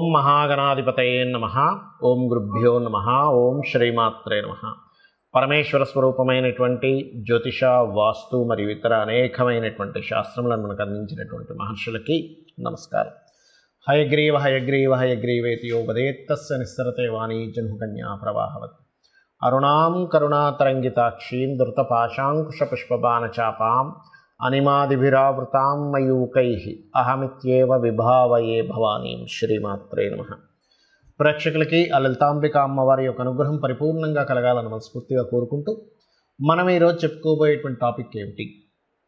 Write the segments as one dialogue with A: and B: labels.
A: ఓం మహాగణాధిపతయే నమః. ఓం గురుభ్యో నమః. ఓం శ్రీమాత్రే నమః. పరమేశ్వర స్వరూపమైనటువంటి జ్యోతిష, వాస్తు మరియు ఇతర అనేకమైనటువంటి శాస్త్రములను మనకు అందించినటువంటి మహర్షులకి నమస్కారం. హయగ్రీవ హయగ్రీవ హయగ్రీవేతి యో వదేత్తస్య నిస్సరతే వాణీ జన్హుకన్యా ప్రవాహవత్. అరుణాం కరుణాతరంగితాక్షీం ధృతపాశాంకుశపుష్పబాణచాపాం అనిమాదిభిరావృతాం మయూకైః అహమిత్యేవ విభావయే భవానీం. శ్రీమాత్రే నమః. ప్రేక్షకులకి ఆ లలితాంబిక అమ్మవారి యొక్క అనుగ్రహం పరిపూర్ణంగా కలగాలని మనస్ఫూర్తిగా కోరుకుంటూ మనం ఈరోజు చెప్పుకోబోయేటువంటి టాపిక్ ఏమిటి,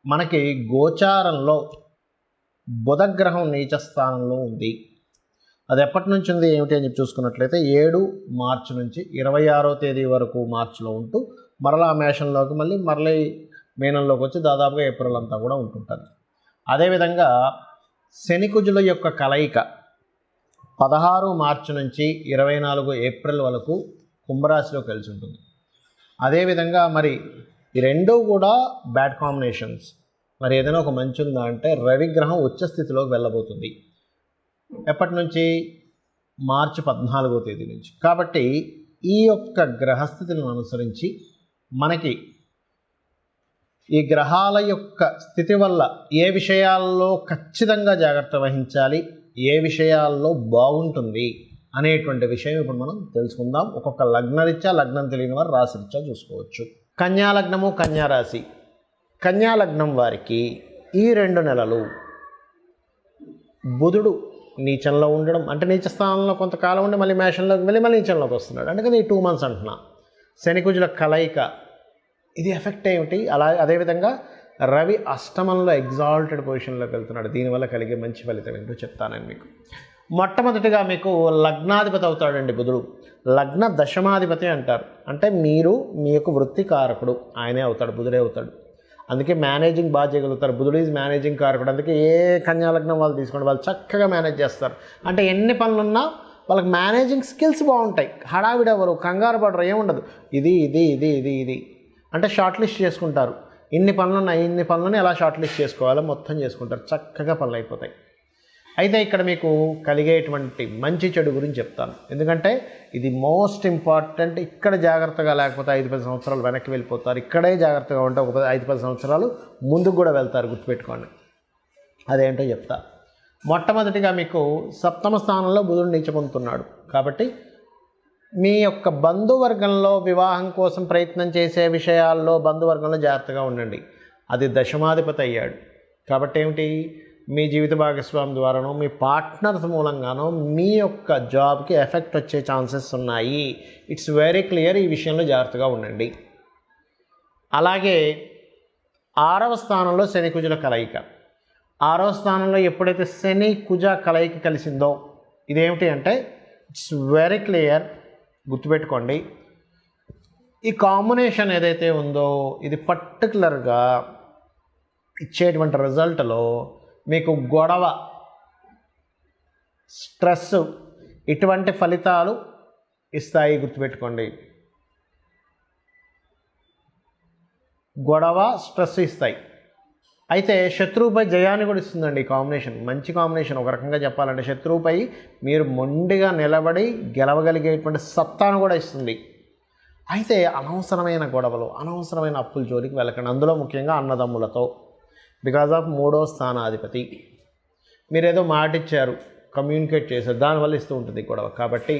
A: మనకి గోచారంలో బుధగ్రహం నీచ స్థానంలో ఉంది. అది ఎప్పటి నుంచి ఉంది ఏమిటి అని చెప్పి చూసుకున్నట్లయితే 7 మార్చి నుంచి 26వ తేదీ వరకు మార్చిలో ఉంటూ మరలా మేషంలోకి మళ్ళీ మీనంలోకి వచ్చి దాదాపుగా ఏప్రిల్ అంతా కూడా ఉంటుంటుంది. అదేవిధంగా శనికుజుల యొక్క కలయిక 16 మార్చి నుంచి 24 ఏప్రిల్ వరకు కుంభరాశిలో కలిసి ఉంటుంది. అదేవిధంగా మరి ఈ రెండూ కూడా బ్యాడ్ కాంబినేషన్స్. మరి ఏదైనా ఒక మంచి ఉందా అంటే రవిగ్రహం ఉచ్చ స్థితిలోకి వెళ్ళబోతుంది. ఎప్పటి నుంచి? మార్చి 14వ తేదీ నుంచి. కాబట్టి ఈ యొక్క గ్రహస్థితులను అనుసరించి మనకి ఈ గ్రహాల యొక్క స్థితి వల్ల ఏ విషయాల్లో ఖచ్చితంగా జాగ్రత్త వహించాలి, ఏ విషయాల్లో బాగుంటుంది అనేటువంటి విషయం ఇప్పుడు మనం తెలుసుకుందాం. ఒక్కొక్క లగ్నరీత్యా, లగ్నం తెలియని వారు రాశిరీత్యా చూసుకోవచ్చు. కన్యా లగ్నము, కన్యా రాశి. కన్యా లగ్నం వారికి ఈ 2 నెలలు బుధుడు నీచంలో ఉండడం, అంటే నీచ స్థానంలో కొంతకాలం ఉండి మళ్ళీ మేషంలోకి వెళ్ళి మళ్ళీ నీచంలోకి వస్తున్నాడు, అందుకని ఈ 2 months అంటున్నా. శనికుజుల కలయిక ఇది ఎఫెక్ట్ ఏమిటి? అదేవిధంగా రవి అష్టమంలో ఎగ్జాల్టెడ్ పొజిషన్లోకి వెళ్తున్నాడు. దీనివల్ల కలిగే మంచి ఫలితం ఏంటో చెప్తానండి మీకు. మొట్టమొదటిగా మీకు లగ్నాధిపతి అవుతాడండి బుధుడు. లగ్న దశమాధిపతి అంటారు. అంటే మీరు మీ యొక్క వృత్తి కారకుడు ఆయనే అవుతాడు, బుధుడే అవుతాడు. అందుకే మేనేజింగ్ బాగా చేయగలుగుతారు. బుధుడు ఈజ్ మేనేజింగ్ కారకుడు. అందుకే ఏ కన్యా లగ్నం వాళ్ళు తీసుకోండి, వాళ్ళు చక్కగా మేనేజ్ చేస్తారు. అంటే ఎన్ని పనులున్నా వాళ్ళకి మేనేజింగ్ స్కిల్స్ బాగుంటాయి. హడావిడెవరు, కంగారు పడరు, ఏముండదు. ఇది ఇది ఇది ఇది ఇది అంటే షార్ట్ లిస్ట్ చేసుకుంటారు. ఇన్ని పనులను ఎలా షార్ట్ లిస్ట్ చేసుకోవాలో మొత్తం చేసుకుంటారు. చక్కగా పనులు అయిపోతాయి. అయితే ఇక్కడ మీకు కలిగేటువంటి మంచి చెడు గురించి చెప్తాను, ఎందుకంటే ఇది మోస్ట్ ఇంపార్టెంట్. ఇక్కడ జాగ్రత్తగా లేకపోతే 5-10 సంవత్సరాలు వెనక్కి వెళ్ళిపోతారు. ఇక్కడే జాగ్రత్తగా ఉంటే ఒక 5-10 సంవత్సరాలు ముందుకు కూడా వెళ్తారు, గుర్తుపెట్టుకోండి. అదేంటో చెప్తా. మొట్టమొదటిగా మీకు 7వ స్థానంలో బుధుడు నీచ పొందుతున్నాడు. కాబట్టి మీ యొక్క బంధువర్గంలో వివాహం కోసం ప్రయత్నం చేసే విషయాల్లో బంధువర్గంలో జాగ్రత్తగా ఉండండి. అది దశమాధిపతి అయ్యాడు. కాబట్టి ఏమిటి, మీ జీవిత భాగస్వామి ద్వారానో మీ పార్ట్నర్స్ మూలంగానో మీ యొక్క జాబ్కి ఎఫెక్ట్ వచ్చే ఛాన్సెస్ ఉన్నాయి. It's very clear. ఈ విషయంలో జాగ్రత్తగా ఉండండి. అలాగే 6వ స్థానంలో శని కుజుల కలయిక. 6వ స్థానంలో ఎప్పుడైతే శని కుజ కలయిక కలిసిందో ఇదేమిటి అంటే ఇట్స్ వెరీ క్లియర్, గుర్తుపెట్టుకోండి. ఈ కాంబినేషన్ ఏదైతే ఉందో ఇది పర్టికులర్గా ఇచ్చేటువంటి రిజల్ట్లో మీకు గొడవ, స్ట్రెస్ ఇటువంటి ఫలితాలు ఇస్తాయి, గుర్తుపెట్టుకోండి. గొడవ, స్ట్రెస్ ఇస్తాయి. అయితే శత్రువుపై జయాన్ని కూడా ఇస్తుందండి ఈ కాంబినేషన్. మంచి కాంబినేషన్. ఒక రకంగా చెప్పాలంటే శత్రువుపై మీరు మొండిగా నిలబడి గెలవగలిగేటువంటి సత్తాను కూడా ఇస్తుంది. అయితే అనవసరమైన గొడవలు, అనవసరమైన అప్పుల జోలికి వెళ్ళకండి. అందులో ముఖ్యంగా అన్నదమ్ములతో. బికాజ్ ఆఫ్ 3వ స్థానాధిపతి. మీరేదో మాట ఇచ్చారు, కమ్యూనికేట్ చేశారు, దానివల్ల ఇస్తూ ఉంటుంది గొడవ. కాబట్టి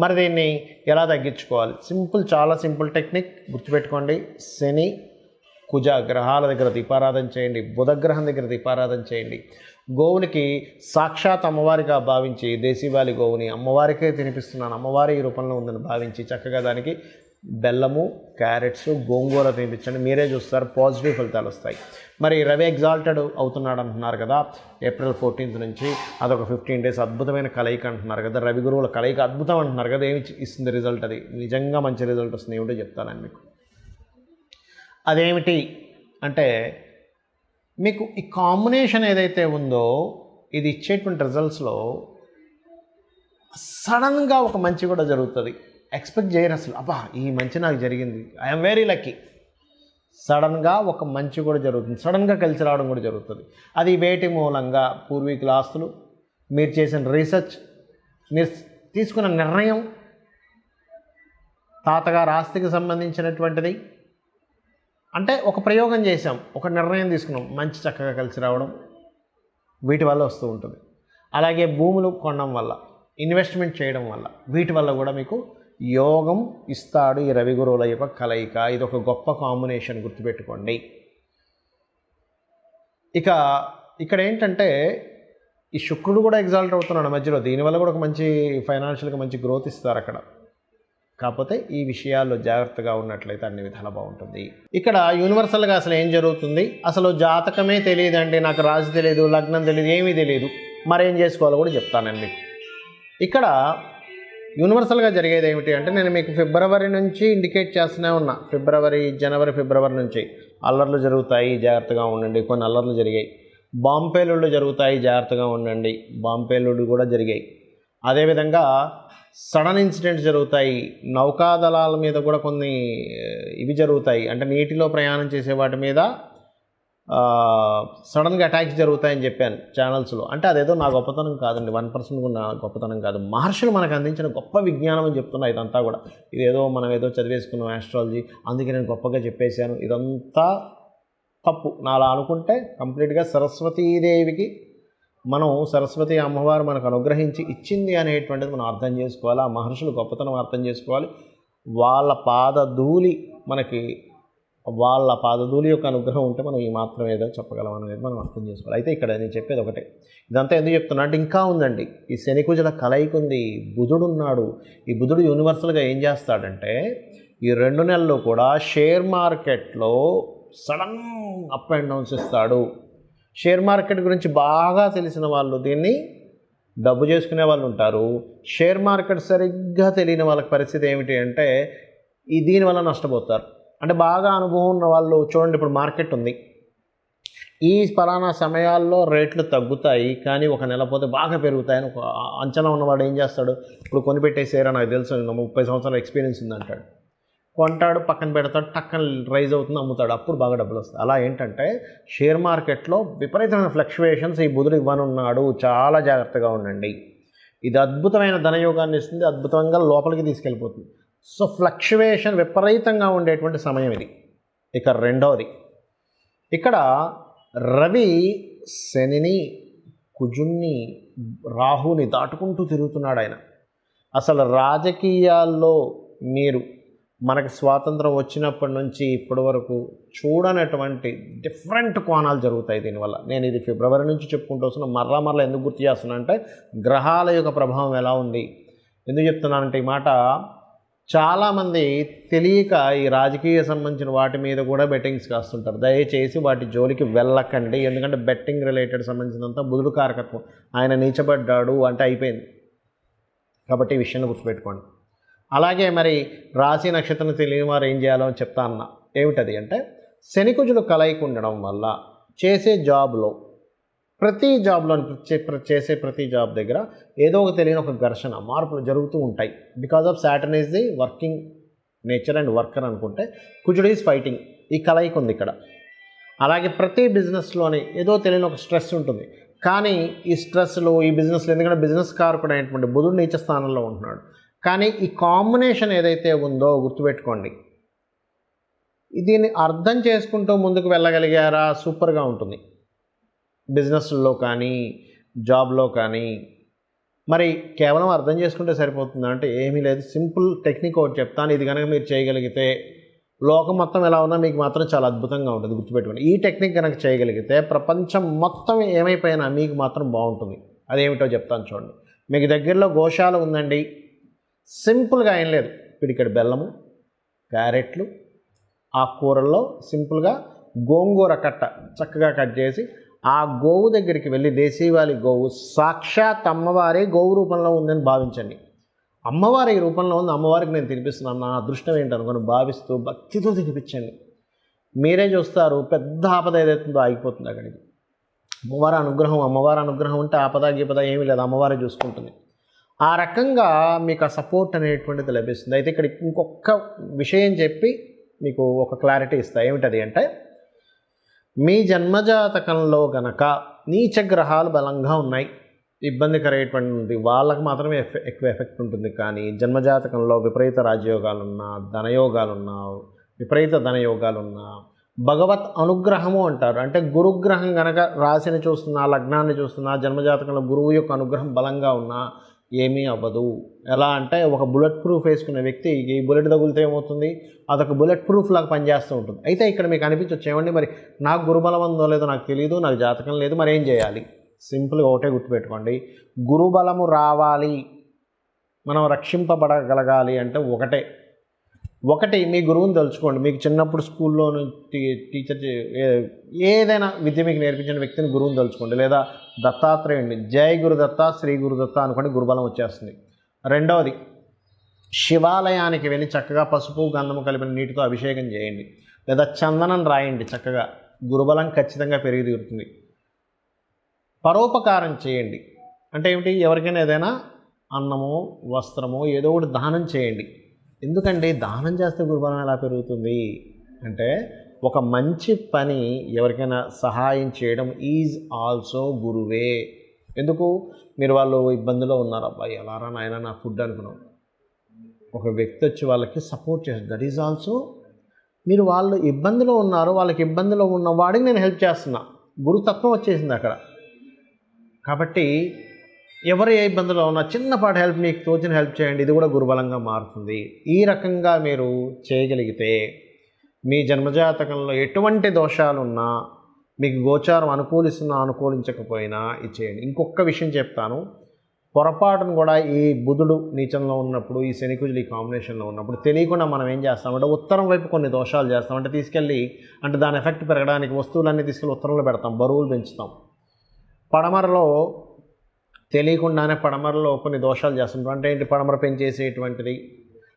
A: మరి దీన్ని ఎలా తగ్గించుకోవాలి? సింపుల్, చాలా సింపుల్ టెక్నిక్, గుర్తుపెట్టుకోండి. శని కుజ గ్రహాల దగ్గర దీపారాధన చేయండి. బుధగ్రహం దగ్గర దీపారాధన చేయండి. గోవులకి సాక్షాత్ అమ్మవారిగా భావించి, దేశీవాలి గోవుని అమ్మవారికే తినిపిస్తున్నాను, అమ్మవారి రూపంలో ఉందని భావించి చక్కగా దానికి బెల్లము, క్యారెట్స్, గోంగూర తినిపించండి. మీరే చూస్తారు పాజిటివ్ ఫలితాలు వస్తాయి. మరి రవి ఎగ్జాల్టెడ్ అవుతున్నాడు అంటున్నారు కదా, ఏప్రిల్ 14th నుంచి. అదొక 15 days అద్భుతమైన కలయిక అంటున్నారు కదా, రవి గురువుల కలయిక అద్భుతం అంటున్నారు కదా. ఏమి ఇస్తుంది రిజల్ట్? అది నిజంగా మంచి రిజల్ట్ వస్తుంది. ఏమిటో చెప్తానండి మీకు. అదేమిటి అంటే మీకు ఈ కాంబినేషన్ ఏదైతే ఉందో ఇది ఇచ్చేటువంటి రిజల్ట్స్లో సడన్గా ఒక మంచి కూడా జరుగుతుంది. ఎక్స్పెక్ట్ చేయరు అసలు. అబ్బా ఈ మంచి నాకు జరిగింది, ఐఎమ్ వెరీ లక్కీ. సడన్గా ఒక మంచి కూడా జరుగుతుంది, సడన్గా కలిసి రావడం కూడా జరుగుతుంది. అది వేటి మూలంగా పూర్వీకుల ఆస్తులు, మీరు చేసిన రీసెర్చ్, మీరు తీసుకున్న నిర్ణయం తాతగారు ఆస్తికి సంబంధించినటువంటిది, అంటే ఒక ప్రయోగం చేసాం, ఒక నిర్ణయం తీసుకున్నాం, మంచి చక్కగా కలిసి రావడం, వీటి వల్ల వస్తూ ఉంటుంది. అలాగే భూములు కొనడం వల్ల, ఇన్వెస్ట్మెంట్ చేయడం వల్ల, వీటి వల్ల కూడా మీకు యోగం ఇస్తాడు ఈ రవి గురువుల యొక్క కలయిక. ఇది ఒక గొప్ప కాంబినేషన్, గుర్తుపెట్టుకోండి. ఇక ఇక్కడ ఏంటంటే ఈ శుక్రుడు కూడా ఎగ్జాల్ట్ అవుతున్నాడు మధ్యలో, దీనివల్ల కూడా ఒక మంచి ఫైనాన్షియల్గా మంచి గ్రోత్ ఇస్తారు అక్కడ. కాకపోతే ఈ విషయాల్లో జాగ్రత్తగా ఉన్నట్లయితే అన్ని విధాలా బాగుంటుంది. ఇక్కడ యూనివర్సల్గా అసలు ఏం జరుగుతుంది, అసలు జాతకమే తెలియదండి, నాకు రాశి తెలియదు, లగ్నం తెలియదు, ఏమీ తెలియదు, మరేం చేసుకోవాలో కూడా చెప్తానండి మీకు. ఇక్కడ యూనివర్సల్గా జరిగేది ఏమిటి అంటే, నేను మీకు ఫిబ్రవరి నుంచి ఇండికేట్ చేస్తూనే ఉన్నా, జనవరి ఫిబ్రవరి నుంచి అల్లర్లు జరుగుతాయి, జాగ్రత్తగా ఉండండి. కొన్ని అల్లర్లు జరిగాయి. బాంబేలుళ్ళు జరుగుతాయి, జాగ్రత్తగా ఉండండి. బాంబేలుళ్ళు కూడా జరిగాయి. అదేవిధంగా సడన్ ఇన్సిడెంట్స్ జరుగుతాయి. నౌకాదళాల మీద కూడా కొన్ని ఇవి జరుగుతాయి, అంటే నీటిలో ప్రయాణం చేసే వాటి మీద సడన్గా అటాక్స్ జరుగుతాయని చెప్పాను ఛానల్స్లో. అంటే అదేదో నా గొప్పతనం కాదండి, 1% కూడా నా గొప్పతనం కాదు, మహర్షులు మనకు అందించిన గొప్ప విజ్ఞానం అని చెప్తున్నా. ఇదంతా కూడా ఇదేదో మనం ఏదో చదివేసుకున్నాం ఆస్ట్రాలజీ, అందుకే నేను గొప్పగా చెప్పేశాను, ఇదంతా తప్పు. నా అలా అనుకుంటే కంప్లీట్గా సరస్వతీదేవికి మనం, సరస్వతి అమ్మవారు మనకు అనుగ్రహించి ఇచ్చింది అనేటువంటిది మనం అర్థం చేసుకోవాలి. ఆ మహర్షులు గొప్పతనం అర్థం చేసుకోవాలి. వాళ్ళ పాదధూళి యొక్క అనుగ్రహం ఉంటే మనం ఈ మాత్రం ఏదో చెప్పగలం అనేది మనం అర్థం చేసుకోవాలి. అయితే ఇక్కడ నేను చెప్పేది ఒకటే, ఇదంతా ఎందుకు చెప్తున్నా అంటే ఇంకా ఉందండి. ఈ శని కుజుల కలయిక ఉంది, బుధుడు ఉన్నాడు. ఈ బుధుడు యూనివర్సల్గా ఏం చేస్తాడంటే, ఈ 2 నెలలు కూడా షేర్ మార్కెట్లో సడన్ అప్ అండ్ డౌన్స్ ఇస్తాడు. షేర్ మార్కెట్ గురించి బాగా తెలిసిన వాళ్ళు దీన్ని డబ్బు చేసుకునే వాళ్ళు ఉంటారు. షేర్ మార్కెట్ సరిగ్గా తెలియని వాళ్ళకి పరిస్థితి ఏమిటి అంటే, దీనివల్ల నష్టపోతారు. అంటే బాగా అనుభవం ఉన్న వాళ్ళు చూడండి, ఇప్పుడు మార్కెట్ ఉంది, ఈ పలానా సమయాల్లో రేట్లు తగ్గుతాయి కానీ ఒక నెల పోతే బాగా పెరుగుతాయని ఒక అంచనా ఉన్నవాడు ఏం చేస్తాడు, ఇప్పుడు కొనిపెట్టేసారా, నాకు తెలుసు 30 సంవత్సరాల ఎక్స్పీరియన్స్ ఉందంటాడు, కొంటాడు, పక్కన పెడతాడు, టక్కన రైజ్ అవుతుంది, అమ్ముతాడు, అప్పుడు బాగా డబ్బులు వస్తాయి. అలా ఏంటంటే షేర్ మార్కెట్లో విపరీతమైన ఫ్లక్చువేషన్స్ ఈ బుధుడు ఇవ్వనున్నాడు, చాలా జాగ్రత్తగా ఉండండి. ఇది అద్భుతమైన ధనయోగాన్ని ఇస్తుంది, అద్భుతంగా లోపలికి తీసుకెళ్ళిపోతుంది. సో ఫ్లక్చువేషన్ విపరీతంగా ఉండేటువంటి సమయం ఇది. ఇక రెండవది, ఇక్కడ రవి శనిని, కుజుణ్ణి, రాహుని దాటుకుంటూ తిరుగుతున్నాడు ఆయన. అసలు రాజకీయాల్లో మీరు మనకి స్వాతంత్రం వచ్చినప్పటి నుంచి ఇప్పటి వరకు చూడనటువంటి డిఫరెంట్ కోణాలు జరుగుతాయి దీనివల్ల. నేను ఇది ఫిబ్రవరి నుంచి చెప్పుకుంటూ వస్తున్నా, మరలా ఎందుకు గుర్తు చేస్తున్నా అంటే, గ్రహాల యొక్క ప్రభావం ఎలా ఉంది, ఎందుకు చెప్తున్నానంటే ఈ మాట, చాలామంది తెలియక ఈ రాజకీయ సంబంధించిన వాటి మీద కూడా బెట్టింగ్స్ కాస్తుంటారు. దయచేసి వాటి జోలికి వెళ్ళకండి, ఎందుకంటే బెట్టింగ్ రిలేటెడ్ సంబంధించినంత బుధుడు కారకత్వం, ఆయన నీచబడ్డాడు అంటే అయిపోయింది. కాబట్టి ఈ విషయాన్ని గుర్తుపెట్టుకోండి. అలాగే మరి రాశి నక్షత్రం తెలియని వారు ఏం చేయాలో అని చెప్తా అన్న, ఏమిటది అంటే, శని కుజులు కలయిక ఉండడం వల్ల చేసే జాబ్లో, చేసే ప్రతి జాబ్ దగ్గర ఏదో ఒక తెలియని ఒక ఘర్షణ, మార్పులు జరుగుతూ ఉంటాయి. Because of Saturn is the working nature and worker అనుకుంటే, కుజుడు ఈజ్ ఫైటింగ్, ఈ కలయిక ఉంది ఇక్కడ. అలాగే ప్రతి బిజినెస్లోని ఏదో తెలియని ఒక స్ట్రెస్ ఉంటుంది. కానీ ఈ స్ట్రెస్లు, ఈ బిజినెస్లు, ఎందుకంటే బిజినెస్ కారకుడు అయినటువంటి బుధుడు నీచ స్థానంలో ఉంటున్నాడు. కానీ ఈ కాంబినేషన్ ఏదైతే ఉందో గుర్తుపెట్టుకోండి, దీన్ని అర్థం చేసుకుంటూ ముందుకు వెళ్ళగలిగారా సూపర్గా ఉంటుంది. బిజినెస్లో కానీ జాబ్లో కానీ. మరి కేవలం అర్థం చేసుకుంటే సరిపోతుందా అంటే ఏమీ లేదు. సింపుల్ టెక్నిక్ ఒకటి చెప్తాను, ఇది కనుక మీరు చేయగలిగితే లోకం మొత్తం ఎలా ఉన్నా మీకు మాత్రం చాలా అద్భుతంగా ఉంటుంది. గుర్తుపెట్టుకోండి, ఈ టెక్నిక్ కనుక చేయగలిగితే ప్రపంచం మొత్తం ఏమైపోయినా మీకు మాత్రం బాగుంటుంది. అదేమిటో చెప్తాను చూడండి. మీకు దగ్గరలో గోశాల ఉందండి, సింపుల్గా ఏం లేదు, పిడికెడు బెల్లము, క్యారెట్లు, ఆ కూరల్లో సింపుల్గా గోంగూర కట్ట చక్కగా కట్ చేసి ఆ గోవు దగ్గరికి వెళ్ళి, దేశీవాలి గోవు సాక్షాత్ అమ్మవారి గోవు రూపంలో ఉందని భావించండి. అమ్మవారి రూపంలో ఉంది, అమ్మవారికి నేను తినిపిస్తున్నాను, నా అదృష్టం ఏంటనుకొని భావిస్తూ భక్తితో తినిపించండి. మీరే చూస్తారు పెద్ద ఆపద ఏదైతుందో ఆగిపోతుంది అక్కడికి. అమ్మవారి అనుగ్రహం ఉంటే ఆపద గీపద ఏమీ లేదు, అమ్మవారే చూసుకుంటుంది. ఆ రకంగా మీకు ఆ సపోర్ట్ అనేటువంటిది లభిస్తుంది. అయితే ఇక్కడ ఇంకొక విషయం చెప్పి మీకు ఒక క్లారిటీ ఇస్తా, ఏమిటది అంటే, మీ జన్మజాతకంలో గనక నీచగ్రహాలు బలంగా ఉన్నాయి, ఇబ్బందికరమైనటువంటి వాళ్ళకి మాత్రమే ఎక్కువ ఎఫెక్ట్ ఉంటుంది. కానీ జన్మజాతకంలో విపరీత రాజయోగాలున్నా, ధనయోగాలున్నా, విపరీత ధనయోగాలున్నా, భగవత్ అనుగ్రహము అంటారు. అంటే గురుగ్రహం గనక రాశిని చూస్తున్నా, లగ్నాన్ని చూస్తున్నా, జన్మజాతకంలో గురువు యొక్క అనుగ్రహం బలంగా ఉన్నా ఏమీ అవ్వదు. ఎలా అంటే ఒక బుల్లెట్ ప్రూఫ్ వేసుకునే వ్యక్తి ఈ బుల్లెట్ తగులితే ఏమవుతుంది, అదొక బుల్లెట్ ప్రూఫ్ లాగా పనిచేస్తూ ఉంటుంది. అయితే ఇక్కడ మీకు అనిపించవచ్చు, ఏమండి మరి నాకు గురుబలం ఉందో లేదో నాకు తెలియదు, నాకు జాతకం లేదు, మరి ఏం చేయాలి? సింపుల్గా ఒకటే గుర్తుపెట్టుకోండి, గురుబలము రావాలి, మనం రక్షింపబడగలగాలి అంటే ఒకటి మీ గురువుని తలుచుకోండి. మీకు చిన్నప్పుడు స్కూల్లో టీచర్ ఏదైనా విద్య మీకు నేర్పించిన వ్యక్తిని గురువుని తలుచుకోండి. లేదా దత్తాత్రేయుడిని జై గురుదత్త, శ్రీ గురుదత్త అనుకోండి, గురుబలం వచ్చేస్తుంది. రెండవది, శివాలయానికి వెళ్ళి చక్కగా పసుపు గంధము కలిపిన నీటితో అభిషేకం చేయండి. లేదా చందనం రాయండి, చక్కగా గురుబలం ఖచ్చితంగా పెరిగి తీరుతుంది. పరోపకారం చేయండి. అంటే ఏమిటి? ఎవరికైనా ఏదైనా అన్నమో వస్త్రమో ఏదో ఒకటి దానం చేయండి. ఎందుకంటే దానం చేస్తే గురుబలం ఎలా పెరుగుతుంది అంటే, ఒక మంచి పని ఎవరికైనా సహాయం చేయడం ఈజ్ ఆల్సో గురువే. ఎందుకు? మీరు వాళ్ళు ఇబ్బందిలో ఉన్నారు, అబ్బాయి ఎలారా నాయన నా ఫుడ్ అనుకున్నాం, ఒక వ్యక్తి వచ్చి వాళ్ళకి సపోర్ట్ చేస్తారు, దట్ ఈజ్ ఆల్సో మీరు వాళ్ళు ఇబ్బందిలో ఉన్నారు, వాళ్ళకి ఇబ్బందిలో ఉన్న వాడికి నేను హెల్ప్ చేస్తున్నా, గురుతత్వం వచ్చేసింది అక్కడ. కాబట్టి ఎవరు ఏ ఇబ్బందులో ఉన్నా చిన్నపాటి హెల్ప్, మీకు తోచిన హెల్ప్ చేయండి, ఇది కూడా గురుబలంగా మారుతుంది. ఈ రకంగా మీరు చేయగలిగితే మీ జన్మజాతకంలో ఎటువంటి దోషాలున్నా, మీకు గోచారం అనుకూలిస్తున్నా అనుకూలించకపోయినా ఇది చేయండి. ఇంకొక విషయం చెప్తాను, పొరపాటును కూడా ఈ బుధుడు నీచంలో ఉన్నప్పుడు, ఈ శనికుజులు ఈ కాంబినేషన్లో ఉన్నప్పుడు తెలియకుండా మనం ఏం చేస్తామంటే ఉత్తరం వైపు కొన్ని దోషాలు చేస్తాం. అంటే తీసుకెళ్ళి, అంటే దాని ఎఫెక్ట్ పెరగడానికి వస్తువులన్నీ తీసుకెళ్ళి ఉత్తరంలో పెడతాం, బరువులు పెంచుతాం. పడమరలో తెలియకుండానే పడమరలో కొన్ని దోషాలు చేస్తుంటాం. అంటే ఏంటి? పడమర పెంచేసేటువంటిది,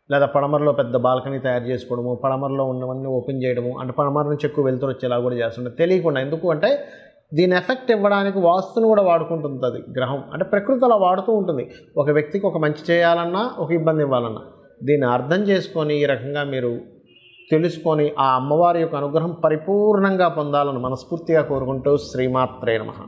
A: లేదా పడమరలో పెద్ద బాల్కనీ తయారు చేసుకోవడము, పడమరలో ఉన్నవన్నీ ఓపెన్ చేయడము, అంటే పడమర నుంచి ఎక్కువ వెళ్తురు వచ్చేలా కూడా చేస్తుంటాం తెలియకుండా. ఎందుకు అంటే దీని ఎఫెక్ట్ ఇవ్వడానికి వాస్తుని కూడా వాడుకుంటుంది అది గ్రహం. అంటే ప్రకృతి అలా వాడుతూ ఉంటుంది. ఒక వ్యక్తికి ఒక మంచి చేయాలన్నా, ఒక ఇబ్బంది ఇవ్వాలన్నా, దీన్ని అర్థం చేసుకొని ఈ రకంగా మీరు తెలుసుకొని ఆ అమ్మవారి యొక్క అనుగ్రహం పరిపూర్ణంగా పొందాలని మనస్ఫూర్తిగా కోరుకుంటూ శ్రీమాత్రే నమః.